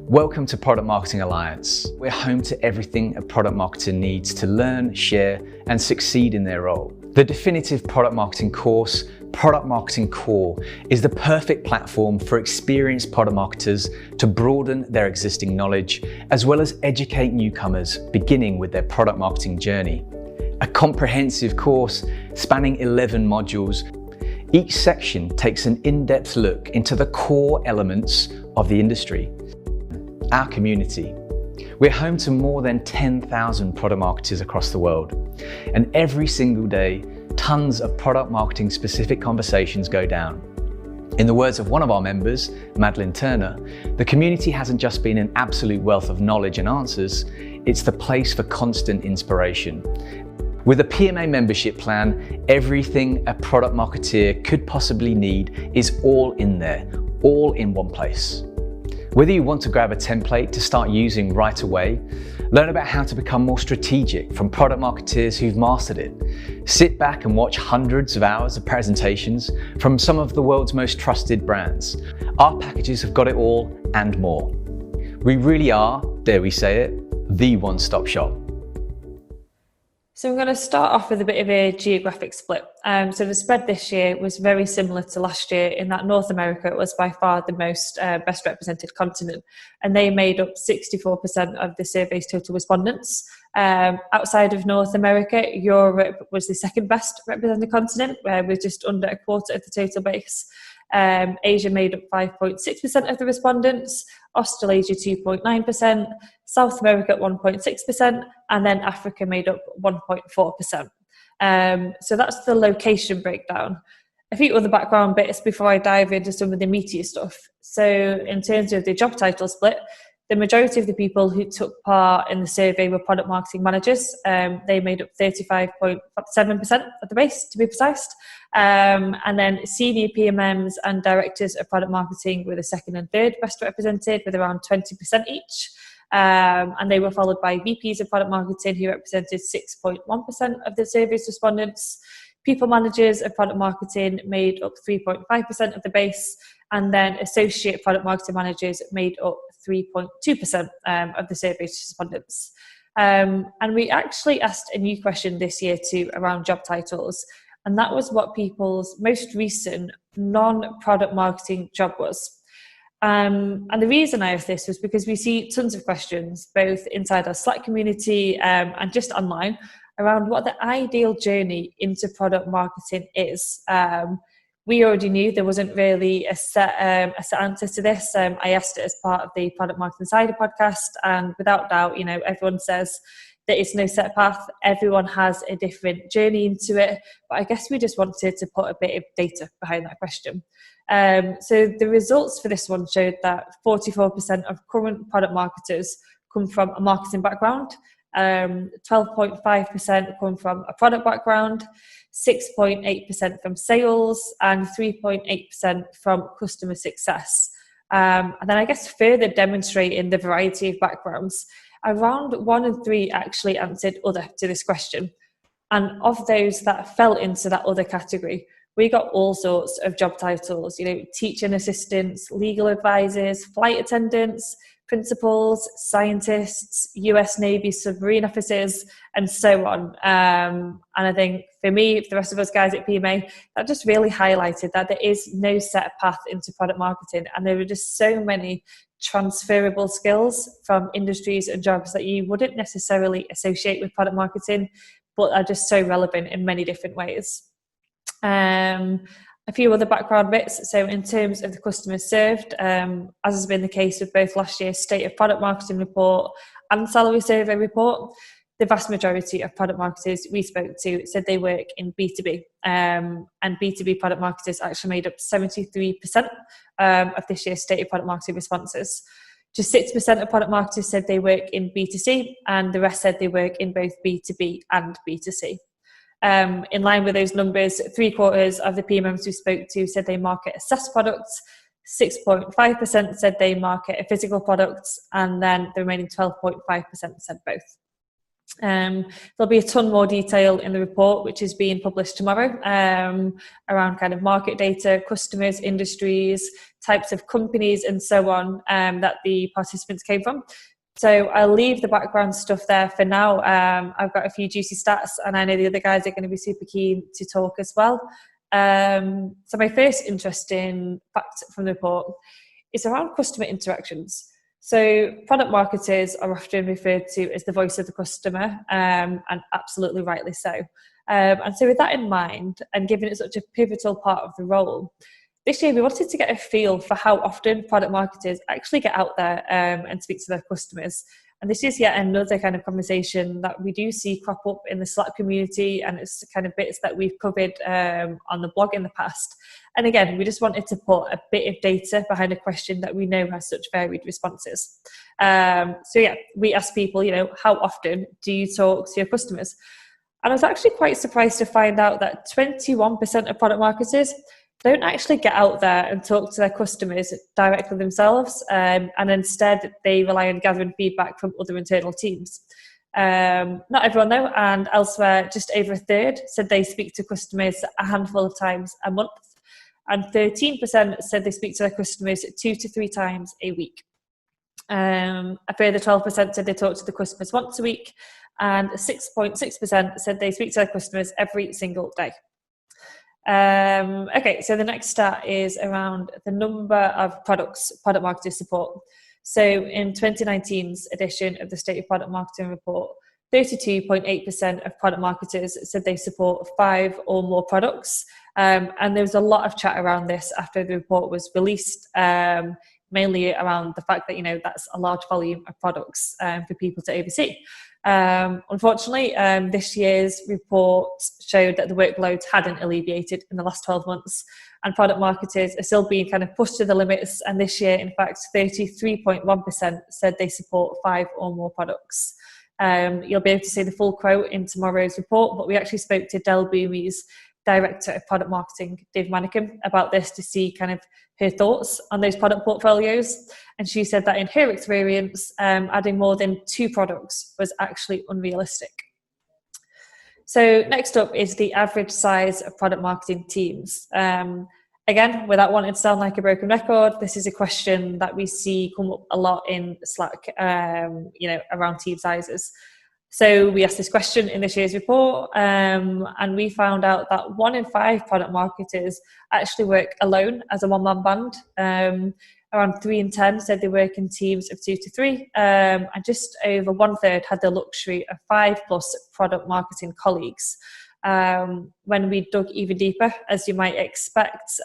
Welcome to Product Marketing Alliance. We're home to everything a product marketer needs to learn, share, and succeed in their role. The definitive product marketing course, Product Marketing Core, is the perfect platform for experienced product marketers to broaden their existing knowledge, as well as educate newcomers beginning with their product marketing journey. A comprehensive course spanning 11 modules. Each section takes an in-depth look into the core elements of the industry. Our community. We're home to more than 10,000 product marketers across the world, and every single day, tons of product marketing specific conversations go down. In the words of one of our members, Madeline Turner, the community hasn't just been an absolute wealth of knowledge and answers, it's the place for constant inspiration. With a PMA membership plan, everything a product marketer could possibly need is all in there, all in one place. Whether you want to grab a template to start using right away, learn about how to become more strategic from product marketers who've mastered it, sit back and watch hundreds of hours of presentations from some of the world's most trusted brands, our packages have got it all and more. We really are, dare we say it, the one-stop shop. So I'm going to start off with a bit of a geographic split. So the spread this year was very similar to last year in that North America was by far the most best represented continent, and they made up 64% of the survey's total respondents. Outside of North America, Europe was the second best represented continent, with just under a quarter of the total base. Asia made up 5.6% of the respondents, Australasia 2.9%, South America at 1.6%, and then Africa made up 1.4%. So that's the location breakdown. A few other background bits before I dive into some of the meatier stuff. So in terms of the job title split, the majority of the people who took part in the survey were product marketing managers. They made up 35.7% of the base, to be precise. And then senior PMMs and directors of product marketing were the second and third best represented, with around 20% each. And they were followed by VPs of product marketing, who represented 6.1% of the survey's respondents. People managers of product marketing made up 3.5% of the base, and then associate product marketing managers made up 3.2% of the survey's respondents. And we actually asked a new question this year too around job titles, and that was what people's most recent non-product marketing job was. And the reason I asked this was because we see tons of questions, both inside our Slack community and just online, around what the ideal journey into product marketing is. We already knew there wasn't really a set answer to this. I asked it as part of the Product Marketing Insider podcast, and without doubt, everyone says that it's no set path. Everyone has a different journey into it, but I guess we just wanted to put a bit of data behind that question. So the results for this one showed that 44% of current product marketers come from a marketing background, 12.5% come from a product background, 6.8% from sales, and 3.8% from customer success. And then I guess further demonstrating the variety of backgrounds, around 1 in 3 actually answered other to this question. And of those that fell into that other category, we got all sorts of job titles, teaching assistants, legal advisors, flight attendants, principals, scientists, US Navy submarine officers, and so on. And I think for me, for the rest of us guys at PMA, that just really highlighted that there is no set path into product marketing, and there are just so many transferable skills from industries and jobs that you wouldn't necessarily associate with product marketing, but are just so relevant in many different ways. A few other background bits. So in terms of the customers served, as has been the case with both last year's State of Product Marketing report and salary survey report, the vast majority of product marketers we spoke to said they work in B2B. And B2B product marketers actually made up 73% of this year's State of Product Marketing responses. Just 6% of product marketers said they work in B2C, and the rest said they work in both B2B and B2C. In line with those numbers, 3/4 of the PMMs we spoke to said they market a SaaS products, 6.5% said they market a physical product, and then the remaining 12.5% said both. There'll be a ton more detail in the report, which is being published tomorrow, around kind of market data, customers, industries, types of companies, and so on, that the participants came from. So I'll leave the background stuff there for now. I've got a few juicy stats, and I know the other guys are going to be super keen to talk as well. So my first interesting fact from the report is around customer interactions. So product marketers are often referred to as the voice of the customer, and absolutely rightly so. And so with that in mind, and given it's such a pivotal part of the role, this year we wanted to get a feel for how often product marketers actually get out there and speak to their customers. And this is yet another kind of conversation that we do see crop up in the Slack community, and it's the kind of bits that we've covered on the blog in the past. And again, we just wanted to put a bit of data behind a question that we know has such varied responses. So yeah, we asked people, how often do you talk to your customers? And I was actually quite surprised to find out that 21% of product marketers don't actually get out there and talk to their customers directly themselves, and instead they rely on gathering feedback from other internal teams. Not everyone though, and elsewhere just over a third said they speak to customers a handful of times a month, and 13% said they speak to their customers 2 to 3 times a week. A further 12% said they talk to the customers once a week, and 6.6% said they speak to their customers every single day. Okay, so the next stat is around the number of products product marketers support. So in 2019's edition of the State of Product Marketing Report, 32.8% of product marketers said they support 5 or more products. And there was a lot of chat around this after the report was released, mainly around the fact that, that's a large volume of products for people to oversee. Unfortunately, this year's report showed that the workload hadn't alleviated in the last 12 months, and product marketers are still being kind of pushed to the limits. And this year, in fact, 33.1% said they support 5 or more products. You'll be able to see the full quote in tomorrow's report, but we actually spoke to Dell Boomy's Director of Product Marketing, Dave Manikin, about this to see kind of her thoughts on those product portfolios. And she said that in her experience, adding more than 2 products was actually unrealistic. So next up is the average size of product marketing teams. Again, without wanting to sound like a broken record, this is a question that we see come up a lot in Slack, around team sizes. So we asked this question in this year's report, and we found out that 1 in 5 product marketers actually work alone as a one-man band. Around 3 in 10 said they work in teams of 2 to 3, and just over 1/3 had the luxury of 5+ product marketing colleagues. When we dug even deeper, as you might expect,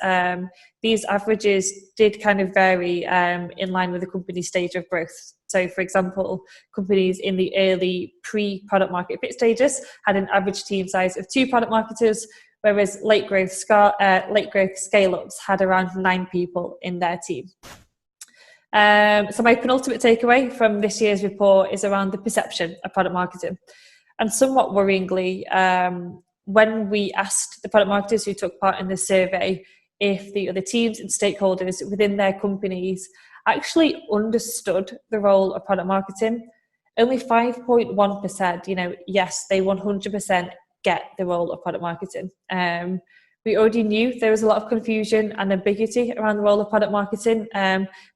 these averages did kind of vary in line with the company's stage of growth. So, for example, companies in the early pre-product market fit stages had an average team size of 2 product marketers, whereas late growth scale-ups had around 9 people in their team. So my penultimate takeaway from this year's report is around the perception of product marketing. And somewhat worryingly, when we asked the product marketers who took part in the survey if the other teams and stakeholders within their companies actually understood the role of product marketing, only 5.1% said, yes, they 100% get the role of product marketing. We already knew there was a lot of confusion and ambiguity around the role of product marketing,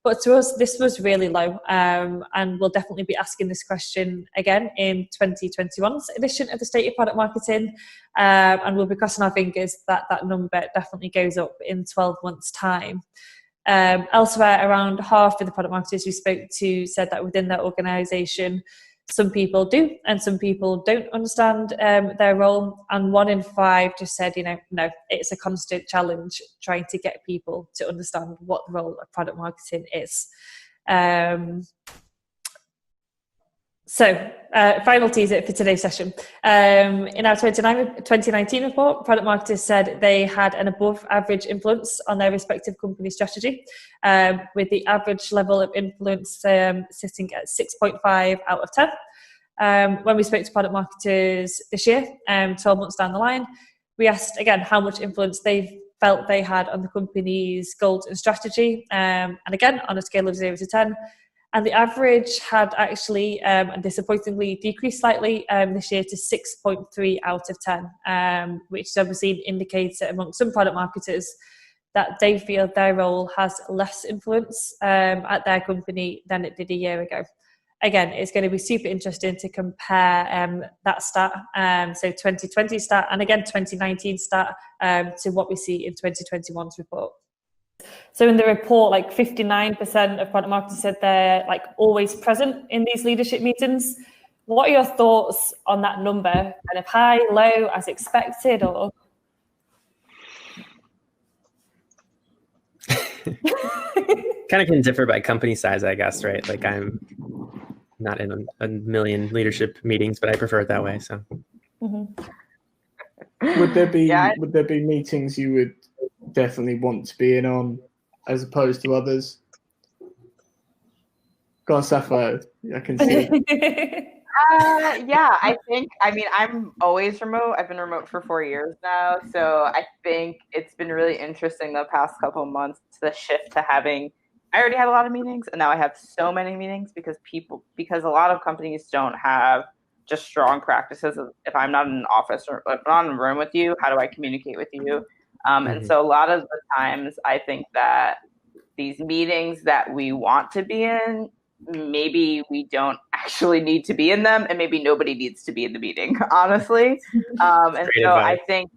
but to us, this was really low, and we'll definitely be asking this question again in 2021's edition of the State of Product Marketing, and we'll be crossing our fingers that that number definitely goes up in 12 months' time. Elsewhere, around half of the product marketers we spoke to said that within their organisation, some people do and some people don't understand their role, and 1 in 5 just said, no, it's a constant challenge trying to get people to understand what the role of product marketing is. So, final teaser for today's session. In our 2019 report, product marketers said they had an above average influence on their respective company strategy, with the average level of influence sitting at 6.5 out of 10. When we spoke to product marketers this year, 12 months down the line, we asked again how much influence they felt they had on the company's goals and strategy. And again, on a scale of 0 to 10, And the average had actually, disappointingly, decreased slightly this year to 6.3 out of 10, which obviously indicates that among some product marketers that they feel their role has less influence at their company than it did a year ago. Again, it's going to be super interesting to compare that stat, so 2020 stat, and again 2019 stat, to what we see in 2021's report. So in the report, like 59% of product marketers said they're like always present in these leadership meetings. What are your thoughts on that number? Kind of high, low, as expected, or? Kind of can differ by company size, I guess, right? Like I'm not in a million leadership meetings, but I prefer it that way. So, would there be meetings you would definitely want to be in on, as opposed to others? Go on, Sapphire. I can see. Yeah, I mean, I'm always remote. I've been remote for 4 years now. So I think it's been really interesting the past couple of months, the shift to having, I already had a lot of meetings and now I have so many meetings because a lot of companies don't have just strong practices of, if I'm not in an office or if I'm not in a room with you, how do I communicate with you? And so a lot of the times I think that these meetings that we want to be in, maybe we don't actually need to be in them, and maybe nobody needs to be in the meeting, honestly. And so I think,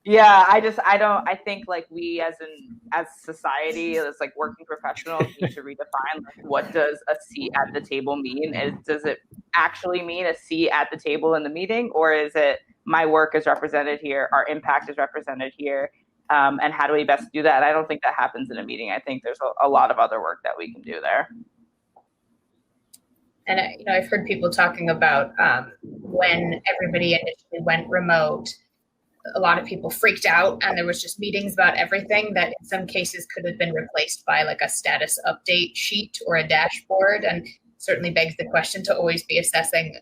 I think like we as society, as like working professionals, need to redefine like what does a seat at the table mean? Does it actually mean a seat at the table in the meeting, or is it my work is represented here, our impact is represented here, and how do we best do that? I don't think that happens in a meeting. I think there's a lot of other work that we can do there. And I've heard people talking about when everybody initially went remote, a lot of people freaked out and there was just meetings about everything that in some cases could have been replaced by like a status update sheet or a dashboard, and certainly begs the question to always be assessing,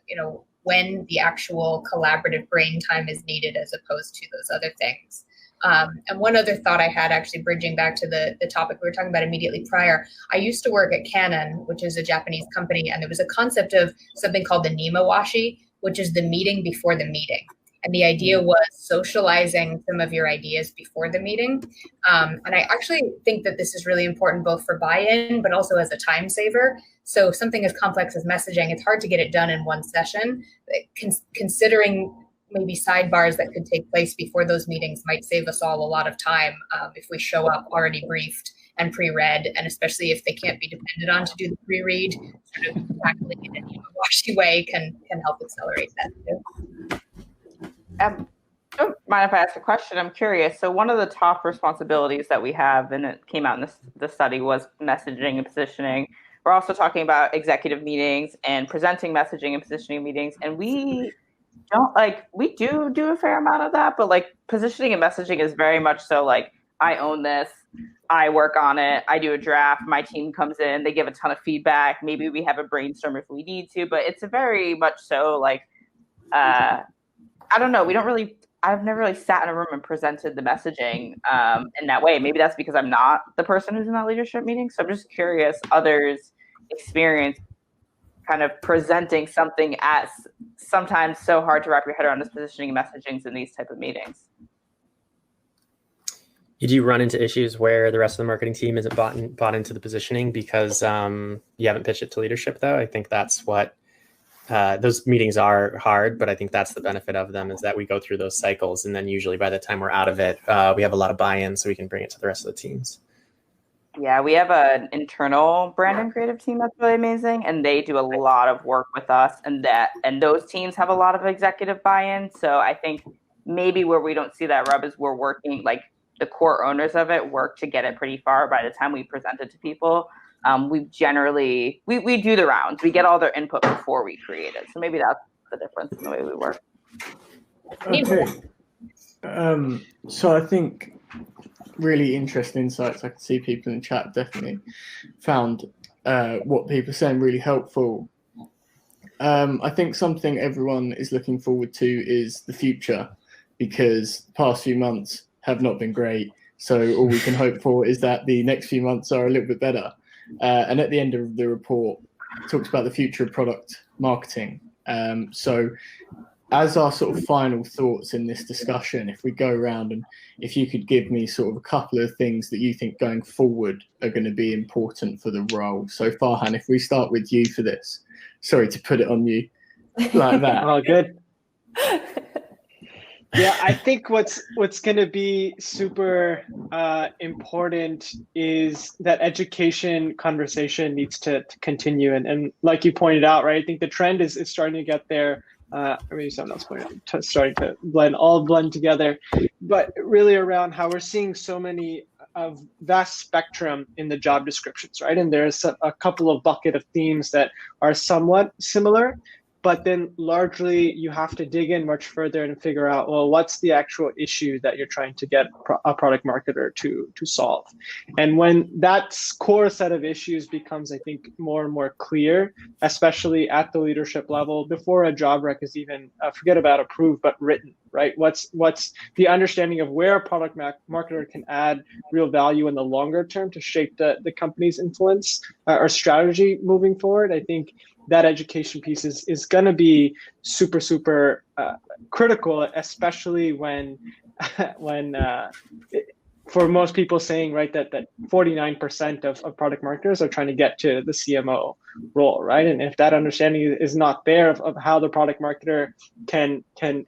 when the actual collaborative brain time is needed as opposed to those other things. And one other thought I had, actually bridging back to the topic we were talking about immediately prior, I used to work at Canon, which is a Japanese company, and there was a concept of something called the Nimawashi, which is the meeting before the meeting. And the idea was socializing some of your ideas before the meeting. And I actually think that this is really important both for buy-in, but also as a time saver. So something as complex as messaging, it's hard to get it done in one session. Considering maybe sidebars that could take place before those meetings might save us all a lot of time if we show up already briefed and pre-read, and especially if they can't be depended on to do the pre-read, sort of tackling it in a washy way can help accelerate that too. Don't mind if I ask a question? I'm curious. So one of the top responsibilities that we have, and it came out in the study, was messaging and positioning. We're also talking about executive meetings and presenting messaging and positioning meetings, and we do a fair amount of that, but like positioning and messaging is very much so like, I own this, I work on it, I do a draft, my team comes in, they give a ton of feedback, maybe we have a brainstorm if we need to, but it's a very much so like, I don't know, I've never really sat in a room and presented the messaging in that way. Maybe that's because I'm not the person who's in that leadership meeting. So I'm just curious, others' experience kind of presenting something as sometimes so hard to wrap your head around as positioning and messaging in these type of meetings. You do run into issues where the rest of the marketing team isn't bought into the positioning because you haven't pitched it to leadership, though. I think that's what those meetings are hard, but I think that's the benefit of them, is that we go through those cycles. And then usually by the time we're out of it, we have a lot of buy-in so we can bring it to the rest of the teams. Yeah, we have an internal brand and creative team that's really amazing, and they do a lot of work with us, and those teams have a lot of executive buy-in. So I think maybe where we don't see that rub is we're working, like the core owners of it work to get it pretty far by the time we present it to people. We generally, we do the rounds. We get all their input before we create it. So maybe that's the difference in the way we work. Okay. So I think really interesting insights. I can see people in the chat definitely found what people are saying really helpful. I think something everyone is looking forward to is the future, because the past few months have not been great. So all we can hope for is that the next few months are a little bit better. And at the end of the report, talks about the future of product marketing. So as our sort of final thoughts in this discussion, if we go around and if you could give me sort of a couple of things that you think going forward are going to be important for the role. So Farhan, if we start with you for this, sorry to put it on you like that. Oh, good. Yeah, I think what's going to be super important is that education conversation needs to continue. And like you pointed out, right, I think the trend is starting to get there. Or maybe someone else pointed out, starting to blend together. But really around how we're seeing so many of vast spectrum in the job descriptions, right? And there's a couple of bucket of themes that are somewhat similar. But then largely you have to dig in much further and figure out, well, what's the actual issue that you're trying to get a product marketer to solve? And when that core set of issues becomes, I think, more and more clear, especially at the leadership level, before a job rec is even, forget about approved, but written, right? What's the understanding of where a product marketer can add real value in the longer term to shape the company's influence or strategy moving forward? I think that education piece is going to be super critical, especially when for most people saying, right, that 49% of product marketers are trying to get to the CMO role, right? And if that understanding is not there of how the product marketer can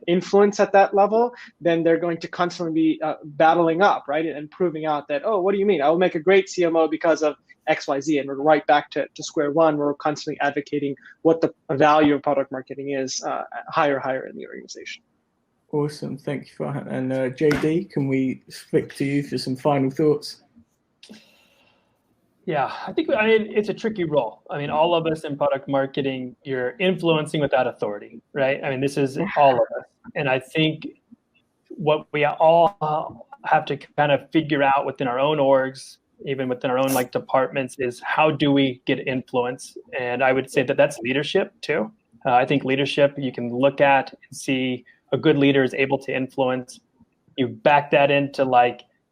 influence at that level, then they're going to constantly be battling up, right? And proving out that, oh, what do you mean? I will make a great CMO because of XYZ, and we're right back to square one. We're constantly advocating what the value of product marketing is higher in the organization. Awesome, thank you, Farhan. And JD, can we flick to you for some final thoughts? Yeah, I mean, it's a tricky role. I mean, all of us in product marketing, you're influencing without authority, right? I mean, this is all of us. And I think what we all have to kind of figure out within our own orgs, even within our own departments, is how do we get influence? And I would say that that's leadership too. I think leadership, you can look at and see a good leader is able to influence. You back that into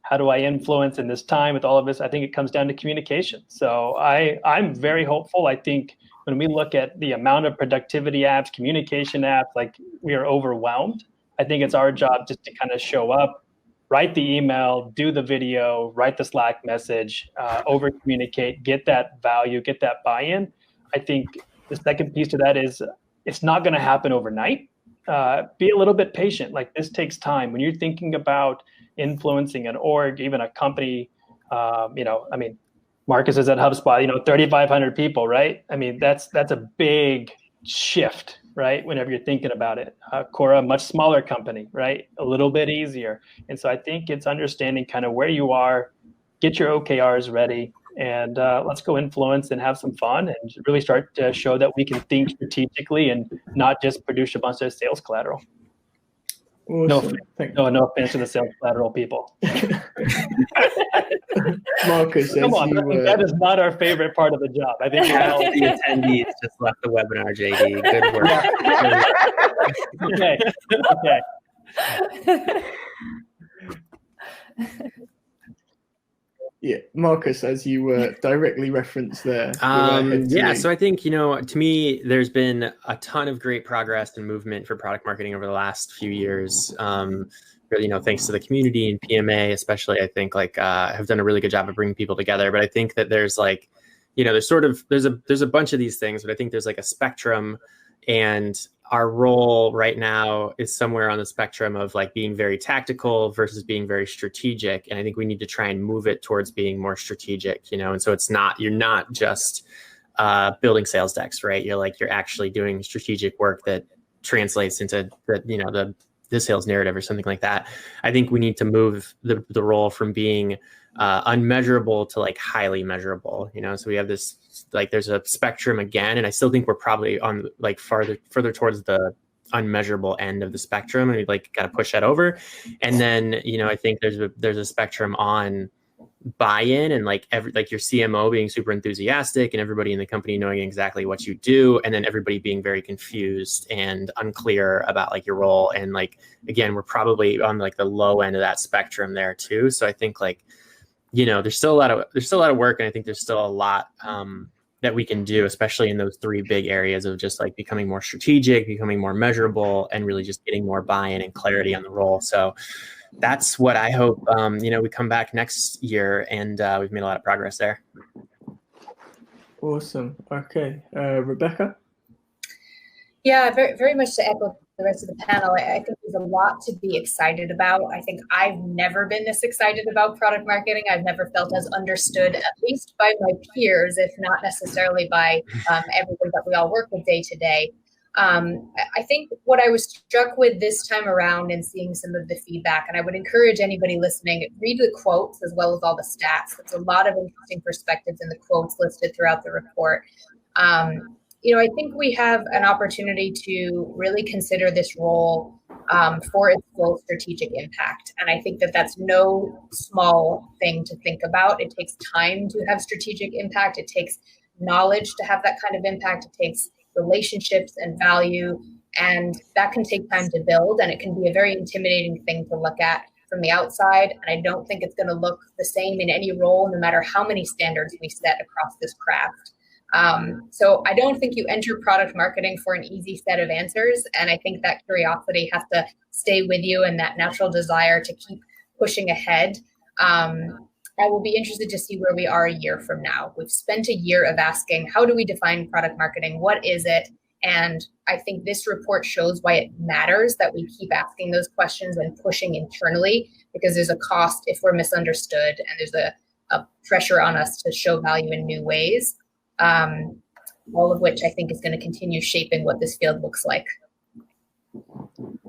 how do I influence in this time with all of this? I think it comes down to communication. So I'm very hopeful. I think when we look at the amount of productivity apps, communication apps, we are overwhelmed. I think it's our job just to kind of show up, write the email, do the video, write the Slack message, over communicate, get that value, get that buy-in. I think the second piece to that is it's not going to happen overnight. Be a little bit patient. This takes time. When you're thinking about influencing an org, even a company, I mean, Marcus is at HubSpot, 3,500 people, right? I mean, that's a big shift, right? Whenever you're thinking about it. Quora, much smaller company, right? A little bit easier. And so I think it's understanding kind of where you are, get your OKRs ready, and let's go influence and have some fun and really start to show that we can think strategically and not just produce a bunch of sales collateral. Awesome. No offense to the sales collateral people. Marcus, that is not our favorite part of the job. I think the attendees just left the webinar, JD. Good work. Okay. Yeah, Marcus, as you were directly referenced there. So I think, to me, there's been a ton of great progress and movement for product marketing over the last few years. Really, thanks to the community and PMA, especially, I think have done a really good job of bringing people together. But I think that there's there's a bunch of these things, but I think there's a spectrum, and our role right now is somewhere on the spectrum of being very tactical versus being very strategic. And I think we need to try and move it towards being more strategic, and so you're not just building sales decks, right? You're actually doing strategic work that translates into the sales narrative or something like that. I think we need to move the role from being unmeasurable to highly measurable, so we have this there's a spectrum again, and I still think we're probably on further towards the unmeasurable end of the spectrum, and we got to push that over. And then I think there's a spectrum on buy-in and your CMO being super enthusiastic and everybody in the company knowing exactly what you do, and then everybody being very confused and unclear about your role. And again, we're probably on the low end of that spectrum there too. So I think there's still a lot of work, and I think there's still a lot that we can do, especially in those three big areas of just like becoming more strategic, becoming more measurable, and really just getting more buy-in and clarity on the role. So that's what I hope, we come back next year and we've made a lot of progress there. Awesome. Okay. Rebecca? Yeah, very, very much to echo the rest of the panel. I think there's a lot to be excited about. I think I've never been this excited about product marketing. I've never felt as understood, at least by my peers, if not necessarily by everyone that we all work with day to day. I think what I was struck with this time around and seeing some of the feedback, and I would encourage anybody listening, read the quotes as well as all the stats. There's a lot of interesting perspectives in the quotes listed throughout the report. I think we have an opportunity to really consider this role for its full strategic impact. And I think that that's no small thing to think about. It takes time to have strategic impact. It takes knowledge to have that kind of impact. It takes relationships and value, and that can take time to build, and it can be a very intimidating thing to look at from the outside. And I don't think it's going to look the same in any role, no matter how many standards we set across this craft. So I don't think you enter product marketing for an easy set of answers. And I think that curiosity has to stay with you and that natural desire to keep pushing ahead. I will be interested to see where we are a year from now. We've spent a year of asking, how do we define product marketing? What is it? And I think this report shows why it matters that we keep asking those questions and pushing internally, because there's a cost if we're misunderstood, and there's a pressure on us to show value in new ways. All of which I think is going to continue shaping what this field looks like.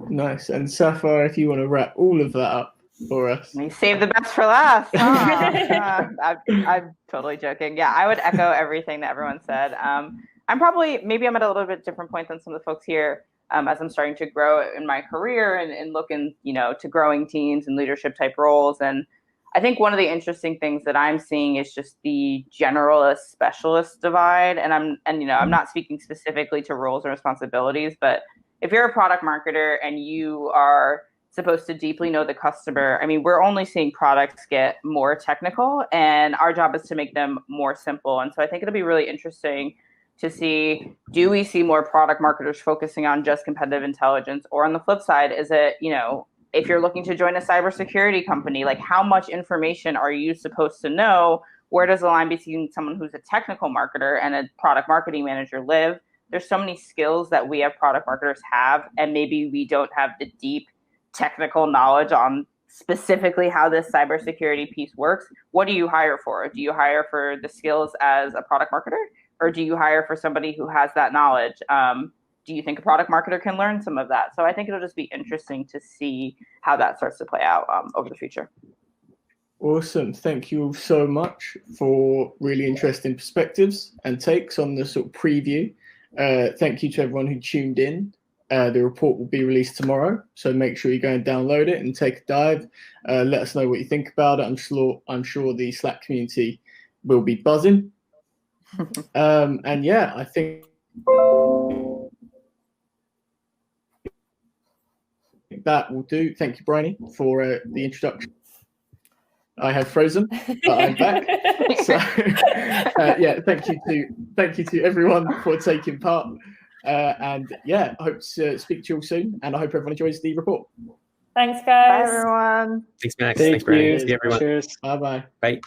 Nice. And Sapphire, if you want to wrap all of that up for us. You save the best for last. Huh? I'm totally joking. Yeah, I would echo everything that everyone said. I'm at a little bit different point than some of the folks here as I'm starting to grow in my career and looking, to growing teams and leadership type roles. And I think one of the interesting things that I'm seeing is just the generalist specialist divide. And I'm not speaking specifically to roles and responsibilities, but if you're a product marketer and you are supposed to deeply know the customer, we're only seeing products get more technical, and our job is to make them more simple. And so I think it'll be really interesting to see, do we see more product marketers focusing on just competitive intelligence? Or on the flip side, is it, if you're looking to join a cybersecurity company, like how much information are you supposed to know? Where does the line between someone who's a technical marketer and a product marketing manager live? There's so many skills that we have product marketers have, and maybe we don't have the deep technical knowledge on specifically how this cybersecurity piece works. What do you hire for? Do you hire for the skills as a product marketer, or do you hire for somebody who has that knowledge? Do you think a product marketer can learn some of that? So I think it'll just be interesting to see how that starts to play out over the future. Awesome. Thank you all so much for really interesting perspectives and takes on the sort of preview. Thank you to everyone who tuned in. The report will be released tomorrow, so make sure you go and download it and take a dive. Let us know what you think about it. I'm sure the Slack community will be buzzing. And yeah, I think that will do. Thank you, Bryony, for the introduction. I have frozen, but I'm back. So yeah, thank you to everyone for taking part. And yeah, I hope to speak to you all soon, and I hope everyone enjoys the report. Thanks, guys. Bye, everyone. Thanks, Max. Thank Thanks, Brian. you. See everyone. Cheers. Bye-bye. Bye.